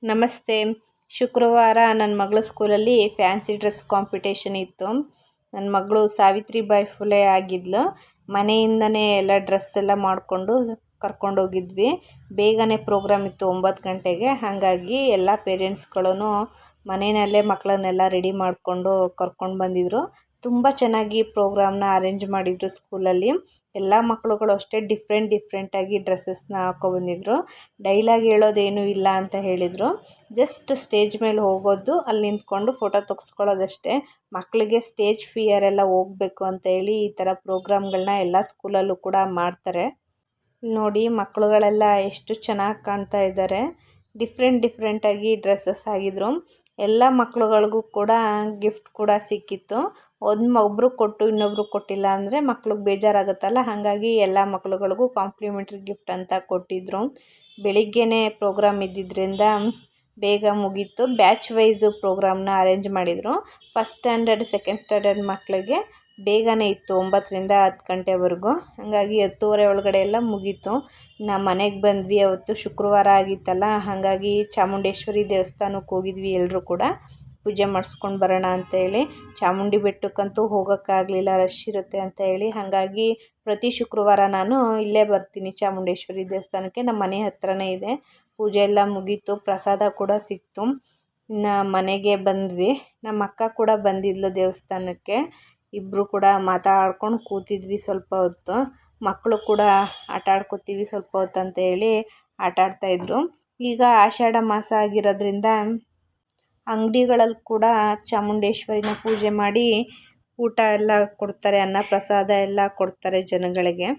ನಮಸ್ತೆ. ಶುಕ್ರವಾರ ನನ್ನ ಮಗಳ ಸ್ಕೂಲಲ್ಲಿ ಫ್ಯಾನ್ಸಿ ಡ್ರೆಸ್ ಕಾಂಪಿಟೇಷನ್ ಇತ್ತು. ನನ್ನ ಮಗಳು ಸಾವಿತ್ರಿಬಾಯಿ ಫುಲೆ ಆಗಿದ್ಲು. ಮನೆಯಿಂದನೇ ಎಲ್ಲ ಡ್ರೆಸ್ ಎಲ್ಲ ಮಾಡಿಕೊಂಡು ಕರ್ಕೊಂಡೋಗಿದ್ವಿ. ಬೇಗನೆ ಪ್ರೋಗ್ರಾಮ್ ಇತ್ತು 9 ಗಂಟೆಗೆ. ಹಾಗಾಗಿ ಎಲ್ಲ ಪೇರೆಂಟ್ಸ್ಗಳೂ ಮನೆಯಲ್ಲೇ ಮಕ್ಕಳನ್ನೆಲ್ಲ ರೆಡಿ ಮಾಡಿಕೊಂಡು ಕರ್ಕೊಂಡು ಬಂದಿದ್ದರು. ತುಂಬ ಚೆನ್ನಾಗಿ ಪ್ರೋಗ್ರಾಮ್ನ ಅರೇಂಜ್ ಮಾಡಿದರು ಸ್ಕೂಲಲ್ಲಿ. ಎಲ್ಲ ಮಕ್ಕಳುಗಳು ಅಷ್ಟೇ ಡಿಫ್ರೆಂಟಾಗಿ ಡ್ರೆಸ್ಸಸ್ನ ಹಾಕೊಬಂದಿದ್ರು. ಡೈಲಾಗ್ ಹೇಳೋದೇನೂ ಇಲ್ಲ ಅಂತ ಹೇಳಿದರು. ಜಸ್ಟ್ ಸ್ಟೇಜ್ ಮೇಲೆ ಹೋಗೋದು, ಅಲ್ಲಿ ನಿಂತ್ಕೊಂಡು ಫೋಟೋ ತೆಗೆಸ್ಕೊಳ್ಳೋದಷ್ಟೇ. ಮಕ್ಕಳಿಗೆ ಸ್ಟೇಜ್ ಫಿಯರ್ ಎಲ್ಲ ಹೋಗಬೇಕು ಅಂತ ಹೇಳಿ ಈ ಥರ ಪ್ರೋಗ್ರಾಮ್ಗಳನ್ನ ಎಲ್ಲ ಸ್ಕೂಲಲ್ಲೂ ಕೂಡ ಮಾಡ್ತಾರೆ. ನೋಡಿ ಮಕ್ಕಳುಗಳೆಲ್ಲ ಎಷ್ಟು ಚೆನ್ನಾಗಿ ಕಾಣ್ತಾ ಇದ್ದಾರೆ. ಡಿಫ್ರೆಂಟಾಗಿ ಡ್ರೆಸ್ಸಸ್ ಆಗಿದ್ರು. ಎಲ್ಲ ಮಕ್ಕಳುಗಳಿಗೂ ಕೂಡ ಗಿಫ್ಟ್ ಕೂಡ ಸಿಕ್ಕಿತ್ತು. ಒಬ್ಬರು ಕೊಟ್ಟು ಇನ್ನೊಬ್ರು ಕೊಟ್ಟಿಲ್ಲ ಅಂದರೆ ಮಕ್ಳಿಗೆ ಬೇಜಾರಾಗುತ್ತಲ್ಲ, ಹಾಗಾಗಿ ಎಲ್ಲ ಮಕ್ಕಳುಗಳಿಗೂ ಕಾಂಪ್ಲಿಮೆಂಟ್ರಿ ಗಿಫ್ಟ್ ಅಂತ ಕೊಟ್ಟಿದ್ದರು. ಬೆಳಿಗ್ಗೆನೇ ಪ್ರೋಗ್ರಾಮ್ ಇದ್ದಿದ್ದರಿಂದ ಬೇಗ ಮುಗೀತು. ಬ್ಯಾಚ್ ವೈಸು ಪ್ರೋಗ್ರಾಮ್ನ ಅರೇಂಜ್ ಮಾಡಿದರು. ಫಸ್ಟ್ ಸ್ಟ್ಯಾಂಡರ್ಡ್ ಸೆಕೆಂಡ್ ಸ್ಟ್ಯಾಂಡರ್ಡ್ ಮಕ್ಕಳಿಗೆ ಬೇಗನೆ ಇತ್ತು, 9ರಿಂದ 10 ಗಂಟೆವರೆಗೂ. ಹಾಗಾಗಿ 10:30 ಒಳಗಡೆ ಎಲ್ಲ ಮುಗೀತು. ನಮ್ಮ ಮನೆಗೆ ಬಂದ್ವಿ. ಅವತ್ತು ಶುಕ್ರವಾರ ಆಗಿತ್ತಲ್ಲ, ಹಾಗಾಗಿ ಚಾಮುಂಡೇಶ್ವರಿ ದೇವಸ್ಥಾನಕ್ಕೆ ಹೋಗಿದ್ವಿ. ಎಲ್ಲರೂ ಕೂಡ ಪೂಜೆ ಮಾಡಿಸ್ಕೊಂಡು ಬರೋಣ ಅಂತೇಳಿ. ಚಾಮುಂಡಿ ಬೆಟ್ಟಕ್ಕಂತೂ ಹೋಗೋಕ್ಕಾಗಲಿಲ್ಲ, ರಶ್ ಇರುತ್ತೆ ಅಂತ ಹೇಳಿ. ಹಾಗಾಗಿ ಪ್ರತಿ ಶುಕ್ರವಾರ ನಾನು ಇಲ್ಲೇ ಬರ್ತೀನಿ ಚಾಮುಂಡೇಶ್ವರಿ ದೇವಸ್ಥಾನಕ್ಕೆ. ನಮ್ಮ ಮನೆ ಹತ್ರನೇ ಇದೆ. ಪೂಜೆ ಎಲ್ಲ ಮುಗೀತು, ಪ್ರಸಾದ ಕೂಡ ಸಿಕ್ತು. ಇನ್ನು ಮನೆಗೆ ಬಂದ್ವಿ. ನಮ್ಮ ಅಕ್ಕ ಕೂಡ ಬಂದಿದ್ಲು ದೇವಸ್ಥಾನಕ್ಕೆ. ಇಬ್ಬರು ಕೂಡ ಮಾತಾಡ್ಕೊಂಡು ಕೂತಿದ್ವಿ ಸ್ವಲ್ಪ ಹೊತ್ತು. ಮಕ್ಕಳು ಕೂಡ ಆಟ ಆಡ್ಕೋತೀವಿ ಸ್ವಲ್ಪ ಹೊತ್ತು ಅಂತ ಹೇಳಿ ಆಟ ಆಡ್ತಾಯಿದ್ರು. ಈಗ ಆಷಾಢ ಮಾಸ ಆಗಿರೋದ್ರಿಂದ ಅಂಗಡಿಗಳಲ್ಲಿ ಕೂಡ ಚಾಮುಂಡೇಶ್ವರಿನ ಪೂಜೆ ಮಾಡಿ ಊಟ ಎಲ್ಲ ಕೊಡ್ತಾರೆ, ಅನ್ನ ಪ್ರಸಾದ ಎಲ್ಲ ಕೊಡ್ತಾರೆ ಜನಗಳಿಗೆ.